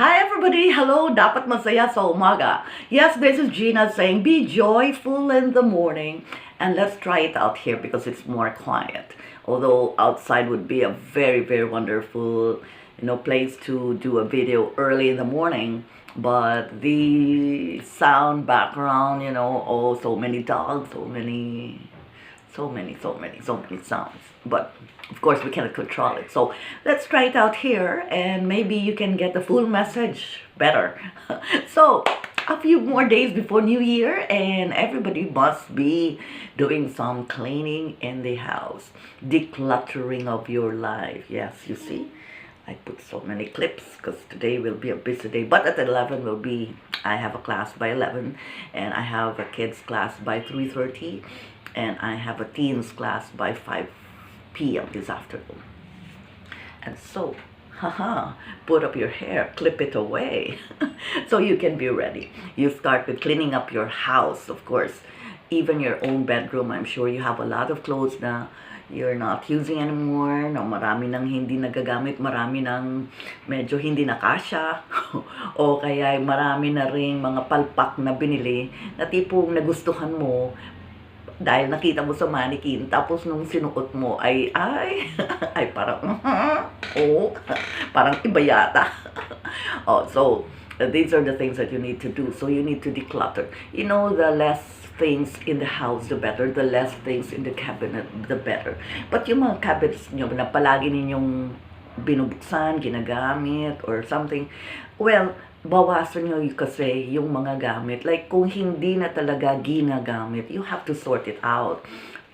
Hi everybody! Hello! Dapat masaya sa umaga. Yes, this is Gina saying be joyful in the morning. And let's try it out here because it's more quiet. Although outside would be a very, very wonderful, place to do a video early in the morning. But the sound background, oh, so many dogs, so many sounds. But of course, we cannot control it. So let's try it out here, and maybe you can get the full message better. So a few more days before New Year, and everybody must be doing some cleaning in the house, decluttering of your life. Yes, you see. I put so many clips because today will be a busy day. But at 11 will be, I have a class by 11 and I have a kids class by 3:30 and I have a teens class by 5 p.m. this afternoon. And so, put up your hair, clip it away so you can be ready. You start with cleaning up your house, of course. Even your own bedroom, I'm sure you have a lot of clothes na you're not using anymore, no, marami nang hindi nagagamit, marami nang medyo hindi nakasya, o kaya marami na ring mga palpak na binili na tipong nagustuhan mo dahil nakita mo sa mannequin, tapos nung sinuot mo ay parang, oh, parang iba yata. Oh, so, these are the things that you need to do. So you need to declutter. The less things in the house, the better. The less things in the cabinet, the better. But yung mga cabinets nyo na palagi ninyong binubuksan, ginagamit, or something, well, bawasan nyo kasi yung mga gamit. Like, kung hindi na talaga ginagamit, you have to sort it out.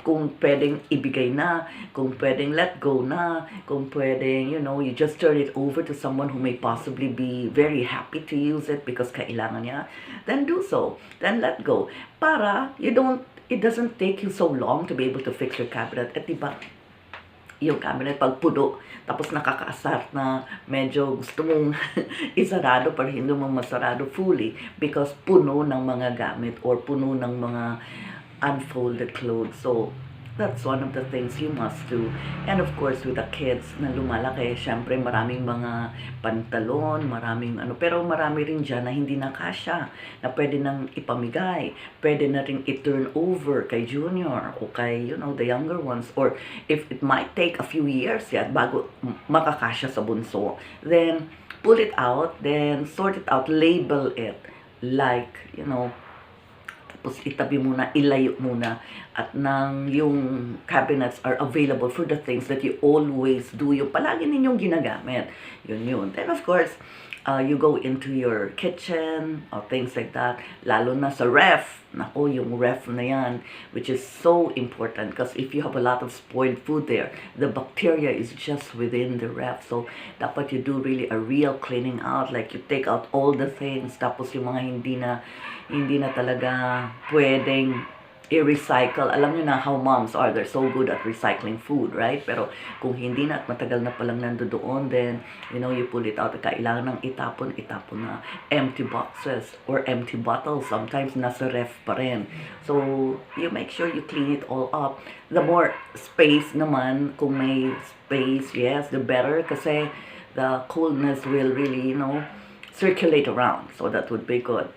Kung pwedeng ibigay na, kung pwedeng let go na, kung pwedeng, you just turn it over to someone who may possibly be very happy to use it because kailangan niya, then do so. Then let go. Para it doesn't take you so long to be able to fix your cabinet. At diba, yung cabinet pag puno, tapos nakakaasar na medyo gusto mong isarado pero hindi mo masarado fully because puno ng mga gamit or puno ng mga unfolded clothes. So that's one of the things you must do. And of course, with the kids na lumalaki, syempre maraming mga pantalon, maraming pero marami rin dyan na hindi na kasya, na pwede nang ipamigay, pwede na rin i-turn over kay junior o kay, the younger ones. Or if it might take a few years yet bago makakasya sa bunso, then pull it out, then sort it out, label it like, tapos itabi muna, ilayo muna, at nang yung cabinets are available for the things that you always do, yung palagi ninyong ginagamit. Yun. Then of course, you go into your kitchen or things like that, lalo na sa ref. Nako, yung ref na yan, which is so important because if you have a lot of spoiled food there, the bacteria is just within the ref. So dapat you do really a real cleaning out, like you take out all the things, tapos yung mga hindi na talaga pwedeng i-recycle. Alam nyo na how moms are, they're so good at recycling food, right? Pero kung hindi na at matagal na palang nandoon, then, you pull it out. Kailangan ng itapon na empty boxes or empty bottles. Sometimes nasa ref pa rin. So, you make sure you clean it all up. The more space naman, kung may space, yes, the better. Kasi the coldness will really, circulate around. So, that would be good.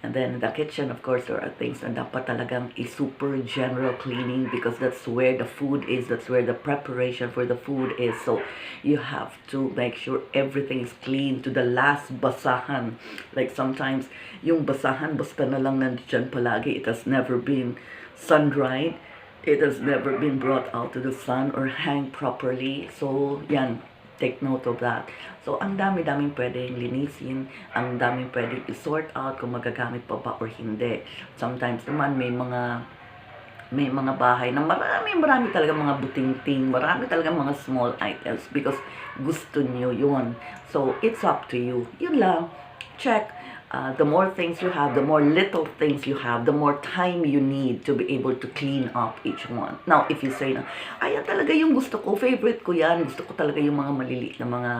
And then in the kitchen, of course, there are things na dapat talagang super general cleaning because that's where the food is, that's where the preparation for the food is. So you have to make sure everything is clean to the last basahan. Like sometimes, yung basahan basta na lang nandiyan palagi. It has never been sun-dried. It has never been brought out to the sun or hang properly. So, yan. Take note of that. So, ang dami-daming pwedeng linisin, ang daming pwedeng i-sort out kung magagamit pa ba or hindi. Sometimes naman may mga bahay na marami talaga mga buting-ting, marami talaga mga small items because gusto niyo yun. So, it's up to you. Yun lang. Check. the more things you have, the more little things you have, the more time you need to be able to clean up each one. Now, if you say na, ayan talaga yung gusto ko, favorite ko yan, gusto ko talaga yung mga maliliit na mga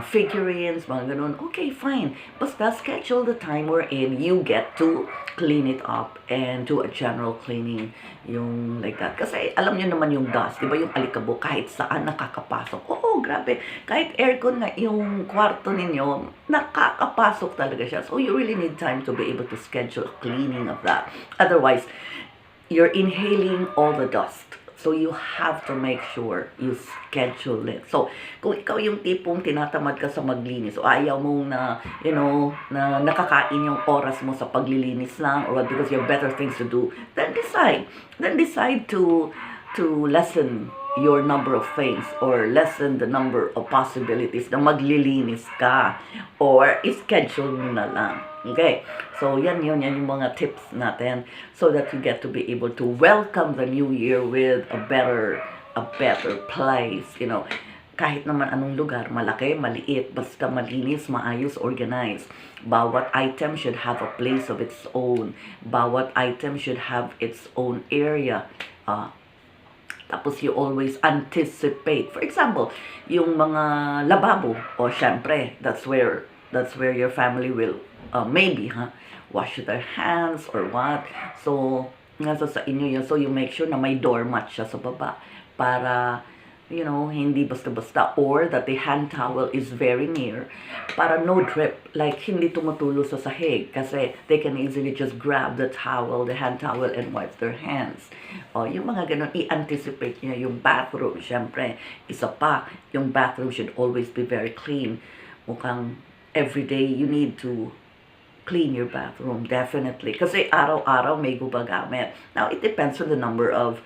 figurines, mga ganun, okay, fine. Basta schedule the time wherein you get to clean it up and do a general cleaning, yung like that. Kasi alam nyo naman yung dust, di ba yung alikabok, kahit saan nakakapasok. Oo, grabe. Kahit aircon na yung kwarto ninyo, nakakapasok talaga siya. So you really need time to be able to schedule a cleaning of that. Otherwise, you're inhaling all the dust. So you have to make sure you schedule it. So kung ikaw yung tipong tinatamad ka sa maglinis o ayaw mo na, na nakakain yung oras mo sa paglilinis lang or because you have better things to do, then decide. Then decide to lessen your number of things or lessen the number of possibilities na maglilinis ka or schedule mo na lang. Okay? So, yan yung mga tips natin so that you get to be able to welcome the new year with a better place, kahit naman anong lugar, malaki, maliit, basta malinis, maayos, organized. Bawat item should have a place of its own. Bawat item should have its own area. Tapos you always anticipate. For example, yung mga lababo, syempre, that's where your family will maybe wash their hands or what. So, nasa sa inyo yun. So, you make sure na may doormat siya sa baba para, hindi basta-basta, or that the hand towel is very near para no drip, like hindi tumutulo sa sahig kasi they can easily just grab the hand towel and wipe their hands. Yung mga ganun, i-anticipate niya yung bathroom. Syempre, isa pa, yung bathroom should always be very clean. Mukhang everyday you need to clean your bathroom, definitely. Kasi araw-araw may gumagamit. Now, it depends on the number of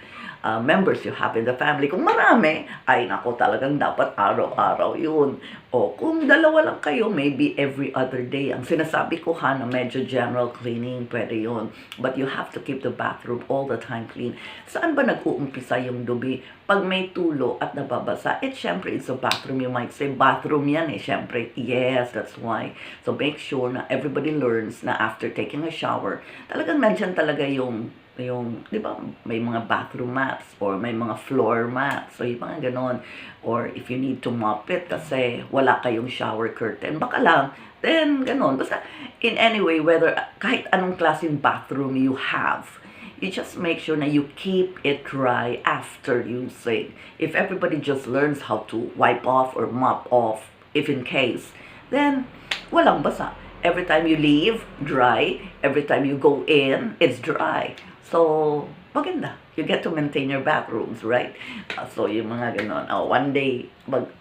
members you have in the family. Kung marami, ay nako, talagang dapat araw-araw yun. O kung dalawa lang kayo, maybe every other day. Ang sinasabi ko na medyo general cleaning, pwede yun. But you have to keep the bathroom all the time clean. Saan ba nag-uumpisa yung dubi? Pag may tulo at nababasa, syempre it's a bathroom. You might say, bathroom yan syempre. Yes, that's why. So make sure na everybody learns na after taking a shower, talagang nandyan talaga yung di ba, may mga bathroom mats or may mga floor mats. So, yung mga ganon. Or if you need to mop it kasi wala kayong shower curtain, baka lang, then ganon. Basta, in any way, whether kahit anong klaseng bathroom you have, you just make sure na you keep it dry after using. If everybody just learns how to wipe off or mop off, if in case, then walang basa. Every time you leave, dry. Every time you go in, it's dry. So, maganda. You get to maintain your bathrooms, right? So, yung mga ganon. One day,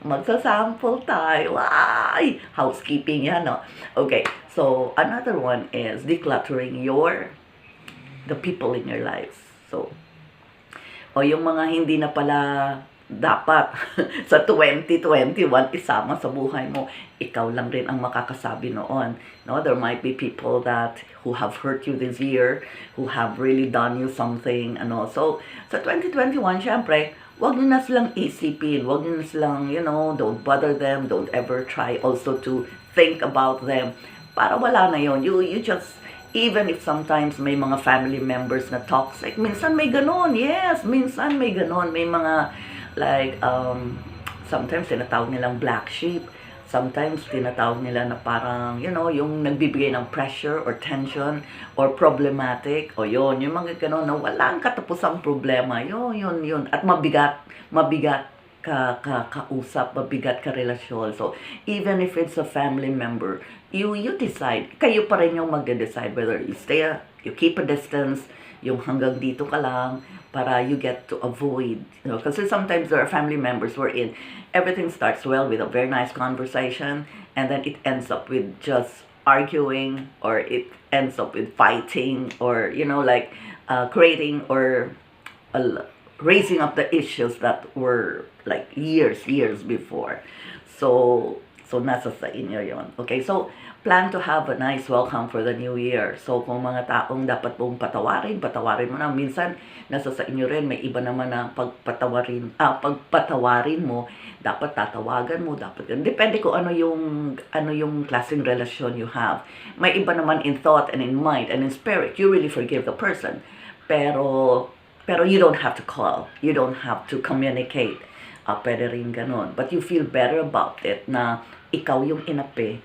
magsasample tayo. Ay! Housekeeping yan, no? Okay. So, another one is decluttering the people in your lives. So, yung mga hindi na pala dapat sa 2021 isama sa buhay mo, ikaw lang rin ang makakasabi noon. No, there might be people who have hurt you this year, who have really done you something, So, sa 2021, syempre, wag niyo na silang isipin, wag niyo na silang, don't bother them, don't ever try also to think about them. Para wala na yon. You just, even if sometimes may mga family members na toxic, minsan may ganon, yes, minsan may ganon, may mga like, sometimes tinatawag nilang black sheep. Sometimes tinatawag nila na parang, yung nagbibigay ng pressure or tension or problematic. O yun, yung mga gano'n na walang katapusang problema. Yun. At mabigat kausap, mabigat ka relasyon. So, even if it's a family member, you decide. Kayo pa rin yung magde-decide whether you keep a distance, yung hanggang dito ka lang, para you get to avoid, kasi sometimes there are family members wherein everything starts well with a very nice conversation, and then it ends up with just arguing, or it ends up with fighting, or, creating or raising up the issues that were like years before. So So, nasa sa inyo yon. Okay, so, plan to have a nice welcome for the new year. So, kung mga taong dapat mong patawarin, patawarin mo na. Minsan, nasa sa inyo rin, may iba naman na pagpatawarin mo, dapat tatawagan mo, dapat, depende kung ano yung klaseng relasyon you have. May iba naman in thought and in mind and in spirit, you really forgive the person. Pero you don't have to call. You don't have to communicate. Pwede rin ganun. But you feel better about it na ikaw yung inapi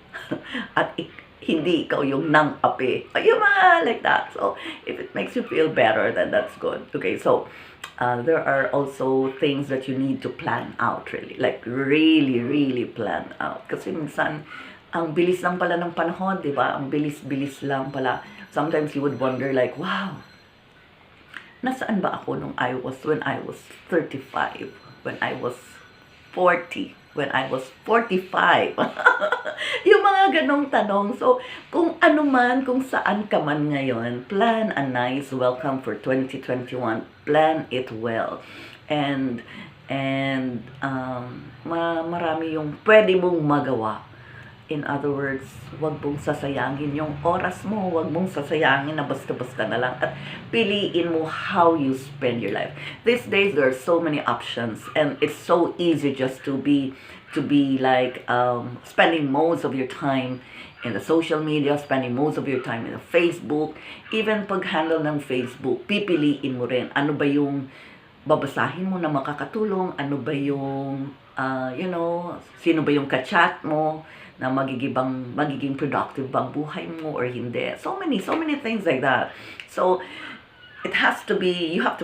at hindi ikaw yung nang-api. Yung mga like that. So, if it makes you feel better, then that's good. Okay, so, there are also things that you need to plan out really. Like, really, really plan out. Kasi minsan, ang bilis lang pala ng panahon, di ba? Ang bilis-bilis lang pala. Sometimes you would wonder like, wow, nasaan ba ako when I was 35, when I was 40, when I was 45? Yung mga ganong tanong. So, kung ano man, kung saan ka man ngayon, plan a nice welcome for 2021. Plan it well. And marami yung pwede mong magawa. In other words, wag mong sasayangin yung oras mo, wag mong sasayangin na basta-basta na lang, at piliin mo how you spend your life. These days, there are so many options, and it's so easy just to be like spending most of your time in the social media, spending most of your time in the Facebook. Even pag-handle ng Facebook, pipiliin mo rin ano ba yung babasahin mo na makakatulong, ano ba yung sino ba yung ka-chat mo na magiging productive bang buhay mo or hindi. So many things like that. So you have to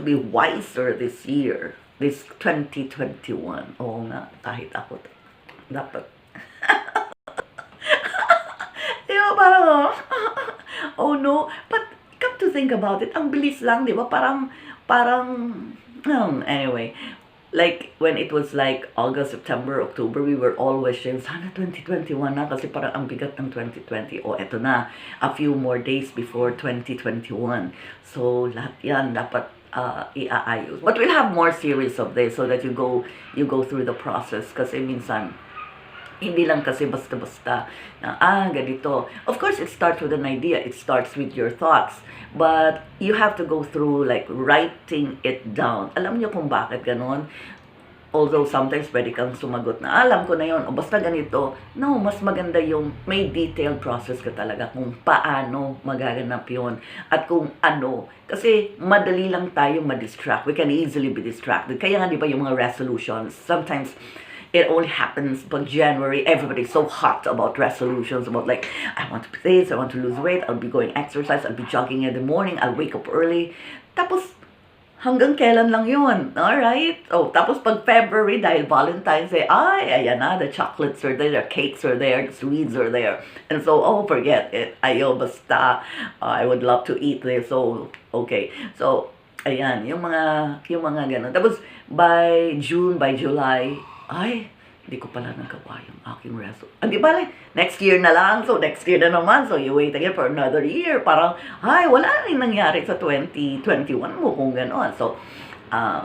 be wiser this year, this 2021. Oo nga, kahit ako dapat. Di ba, parang, oh no, but come to think about it, ang bilis lang, di ba? Parang, anyway, like, when it was like August, September, October, we were all wishing, sana 2021 na, kasi parang ang bigat ng 2020. Oh, eto na, a few more days before 2021. So, lahat yan dapat iaayos. But we'll have more series of this so that you go through the process. Kasi minsan, hindi lang kasi basta-basta na, ganito. Of course, it starts with an idea. It starts with your thoughts. But you have to go through like writing it down. Alam niyo kung bakit ganon? Although sometimes pwede kang sumagot na, alam ko na yon, o basta ganito. No, mas maganda yung may detailed process ka talaga kung paano magaganap yon at kung ano. Kasi madali lang tayo ma-distract. We can easily be distracted. Kaya nga di ba yung mga resolutions, sometimes it only happens but January, everybody's so hot about resolutions, about like, I want to do this, I want to lose weight, I'll be going exercise, I'll be jogging in the morning, I'll wake up early. Tapos, hanggang kailan lang yun? Alright? Oh, tapos pag February, dahil Valentine's Day, ayan na, the chocolates are there, the cakes are there, the sweets are there. And so, forget it. Ayaw, basta, I would love to eat this. So, okay. So, ayan, yung mga ganun. Tapos, by June, by July, hindi ko pala nagawa yung aking resolution. Di ba, next year na lang. So, next year na naman. So, you wait again for another year. Parang, wala rin nangyari sa 2021 mo kung gano'n. So,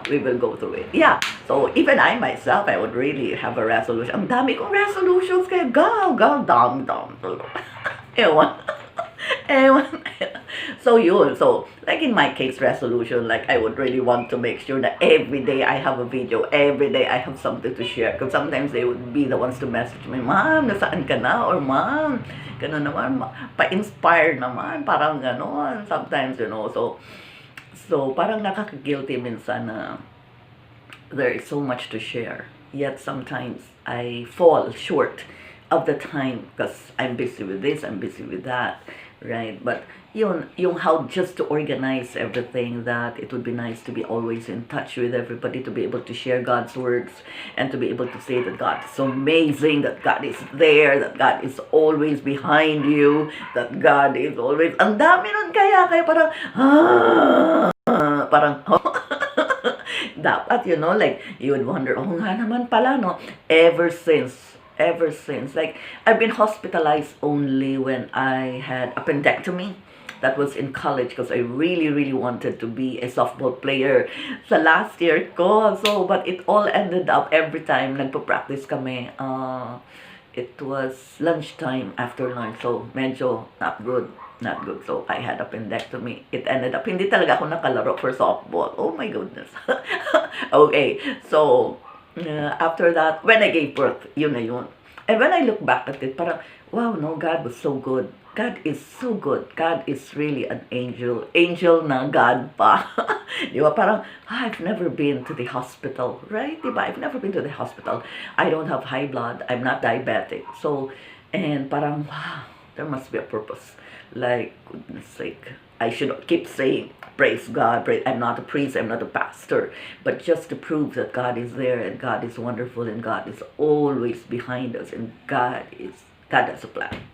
we will go through it. Yeah. So, even I myself, I would really have a resolution. Ang dami kong resolutions kaya dam. Ewan. So yun, so like in my case resolution, like I would really want to make sure that every day I have a video, every day I have something to share. Because sometimes they would be the ones to message me, Ma'am, nasaan ka na? Or Ma'am, gano'n naman, pa-inspire naman, parang gano'n. Sometimes, so parang nakaka-guilty minsan na there is so much to share. Yet sometimes I fall short of the time because I'm busy with this, I'm busy with that, right? But yung how just to organize everything, that it would be nice to be always in touch with everybody, to be able to share God's words, and to be able to say that God is so amazing, that God is there, that God is always behind you, that God is always, ang dami nun kaya parang, dapat, like, you would wonder, nga naman pala, no? Ever since, like, I've been hospitalized only when I had appendectomy. That was in college because I really, really wanted to be a softball player sa last year ko. So, but it all ended up every time nagpa-practice kami, it was lunchtime after lunch. So, medyo not good. Not good. So, I had appendectomy. It ended up, hindi talaga ako nakalaro for softball. Oh my goodness. Okay. So, after that, when I gave birth, yun na yun. And when I look back at it, parang, wow, no, God was so good. God is so good. God is really an angel. Angel na God pa. Di ba? Parang, I've never been to the hospital. Right? Di ba? I've never been to the hospital. I don't have high blood. I'm not diabetic. So, and parang, wow, there must be a purpose. Like, goodness sake. I should keep saying, praise God. Praise. I'm not a priest. I'm not a pastor. But just to prove that God is there and God is wonderful and God is always behind us and God has a plan.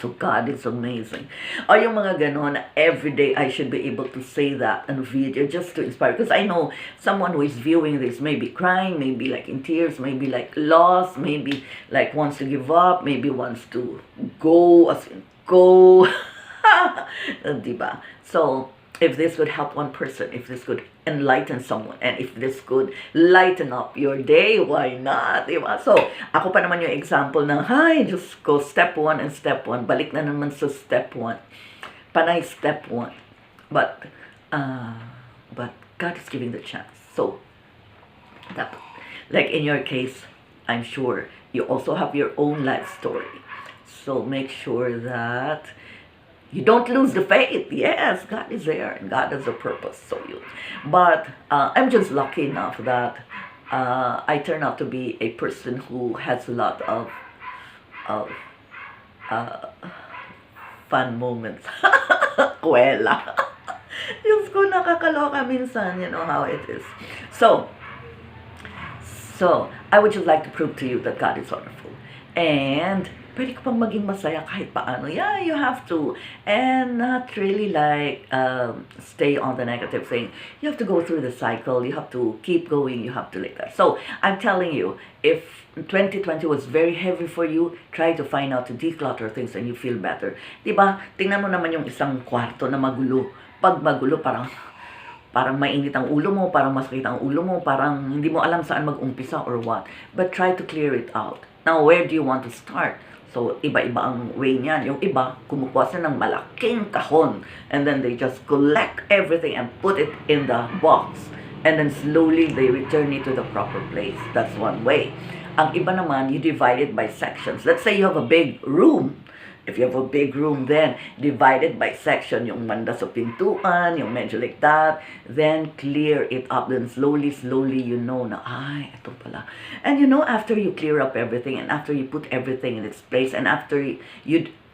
So God is amazing. O yung mga ganon, every day I should be able to say that on video just to inspire. Because I know someone who is viewing this may be crying, maybe like in tears, maybe like lost, maybe like wants to give up, maybe wants to go, as in go. Diba? So, if this could help one person, if this could enlighten someone, and if this could lighten up your day, why not? Diba? So, ako pa naman yung example ng, hi, just go step 1 and step 1. Balik na naman sa step 1. Panay step 1. But God is giving the chance. So, that, like in your case, I'm sure you also have your own life story. So, make sure that you don't lose the faith. Yes, God is there and God has a purpose. So but I'm just lucky enough that I turn out to be a person who has a lot of uh, fun moments. Kuwela. Diyos ko, nakakaloka minsan. You know how it is. So, I would just like to prove to you that God is wonderful. And pwede ka pang maging masaya kahit paano. Yeah, you have to. And not really like stay on the negative thing. You have to go through the cycle. You have to keep going. You have to like that. So, I'm telling you, if 2020 was very heavy for you, try to find out to declutter things and you feel better. Diba? Tingnan mo naman yung isang kwarto na magulo. Pag magulo, parang mainit ang ulo mo, parang masakit ang ulo mo, parang hindi mo alam saan mag-umpisa or what. But try to clear it out. Now, where do you want to start? So, iba-iba ang way niyan. Yung iba, kumukuha sila ng malaking kahon. And then they just collect everything and put it in the box. And then slowly, they return it to the proper place. That's one way. Ang iba naman, you divide it by sections. Let's say you have a big room. If you have a big room, then divide it by section. Yung manda sa pintuan, yung medyo like that. Then clear it up. Then slowly, you know na, ay, ito pala. And you know, after you clear up everything, and after you put everything in its place, and after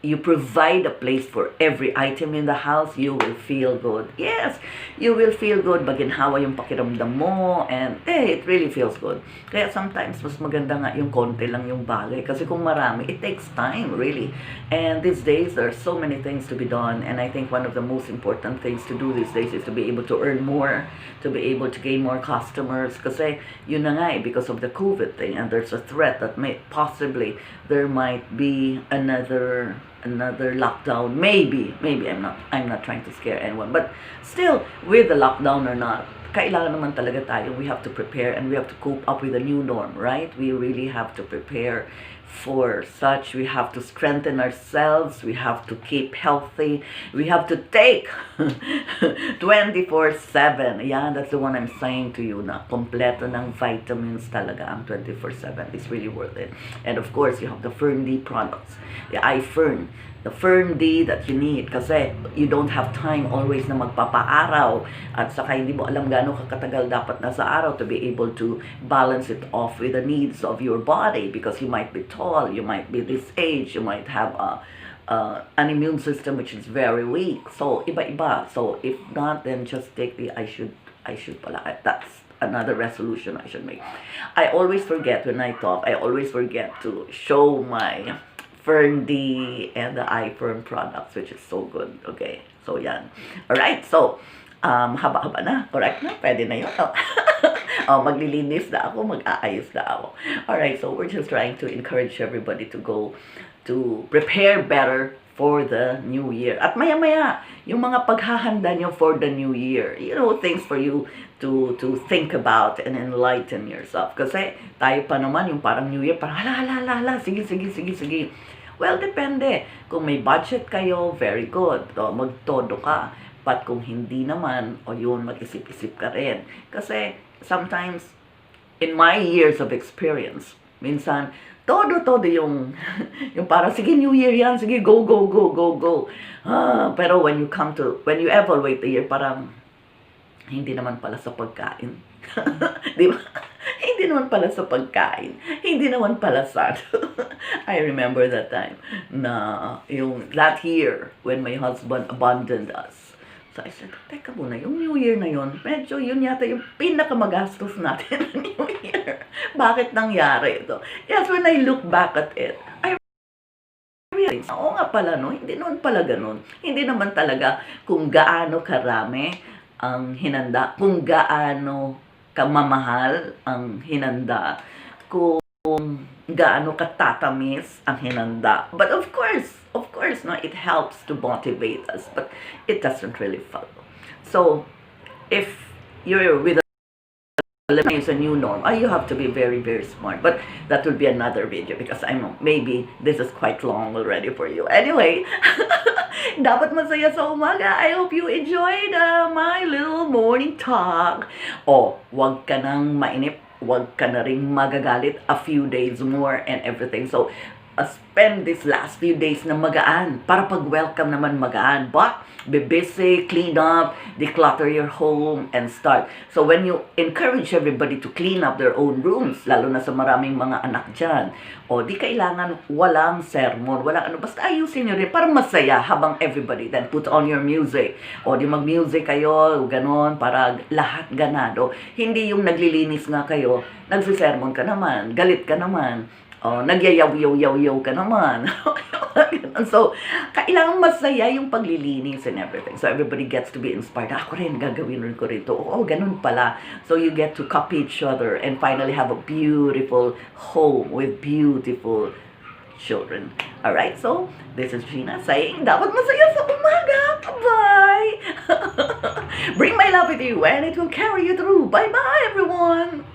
you provide a place for every item in the house, you will feel good. Yes, you will feel good. Maginhawa yung pakiramdam mo, and it really feels good. Kaya sometimes, mas maganda nga yung konti lang yung bagay. Kasi kung marami, it takes time, really. And these days, there are so many things to be done, and I think one of the most important things to do these days is to be able to earn more, to be able to gain more customers. Kasi yun na nga because of the COVID thing, and there's a threat that possibly there might be another lockdown. Maybe I'm not trying to scare anyone, but still, with the lockdown or not, kailangan naman talaga tayo, we have to prepare and we have to cope up with the new norm, right? We really have to prepare for such. We have to strengthen ourselves. We have to keep healthy. We have to take 24/7. Yeah, that's the one I'm saying to you na kompleto ng vitamins talaga ang 24/7. It's really worth it. And of course, you have the Fern D products. The iFern. The Fern D that you need kasi you don't have time always na magpapaaraw at saka hindi mo alam gaano kakatagal dapat na sa araw to be able to balance it off with the needs of your body because you might be tall, you might be this age, you might have an immune system which is very weak. So, iba-iba. So, if not, then just take the I should pala. That's another resolution I should make. I always forget when I talk. I always forget to show my Fern D and the iFern products, which is so good. Okay, so yan. Alright, so, haba-haba na. Correct na? Pwede na yun. Maglilinis na ako, mag-aayos na ako. Alright, so we're just trying to encourage everybody to go to prepare better for the new year. At maya-maya, yung mga paghahanda nyo for the new year. Things for you to think about and enlighten yourself. Kasi tayo pa naman, yung parang new year, parang hala, sige. Well, depende. Kung may budget kayo, very good. O, magtodo ka. But kung hindi naman, o yun, mag-isip-isip ka rin. Kasi sometimes, in my years of experience, minsan, todo yung, yung parang, sige, New Year yan, sige, go. Pero when you evaluate the year, parang, hindi naman pala sa pagkain. Di ba? Hindi naman pala sa pagkain. Hindi naman pala sa I remember that time na that year when my husband abandoned us. So I said, teka muna, yung New Year na yun, medyo yun yata yung pinakamagastos natin na New Year. Bakit nangyari ito? Yes, when I look back at it, I realized, oo nga pala, no? Hindi naman pala ganun. Hindi naman talaga kung gaano karami ang hinanda, kung gaano kamamahal ang hinanda, kung gaano katatamis ang hinanda. But of course, no, it helps to motivate us, but it doesn't really follow. So, if you're with is a new norm, you have to be very, very smart. But that will be another video because I know maybe this is quite long already for you. Anyway, dapat masaya sa umaga. I hope you enjoyed my little morning talk. Wag ka nang mainip. Wag ka na rin magagalit. A few days more and everything. So, spend these last few days na magaan para pag-welcome naman magaan. But, be busy, clean up, declutter your home, and start. So, when you encourage everybody to clean up their own rooms, lalo na sa maraming mga anak dyan, di kailangan walang sermon, walang ano, basta ayusin nyo rin para masaya habang everybody. Then, put on your music. Di mag-music kayo, ganon, para lahat ganado. Hindi yung naglilinis nga kayo, nagsisermon ka naman, galit ka naman, nagyayaw ka naman. So, kailangan masaya yung paglilinis and everything. So, everybody gets to be inspired. Ako rin, gagawin rin ko rin ito. Ganun pala. So, you get to copy each other and finally have a beautiful home with beautiful children. Alright, so, this is Gina saying, dapat masaya sa umaga. Bye! Bring my love with you and it will carry you through. Bye-bye, everyone!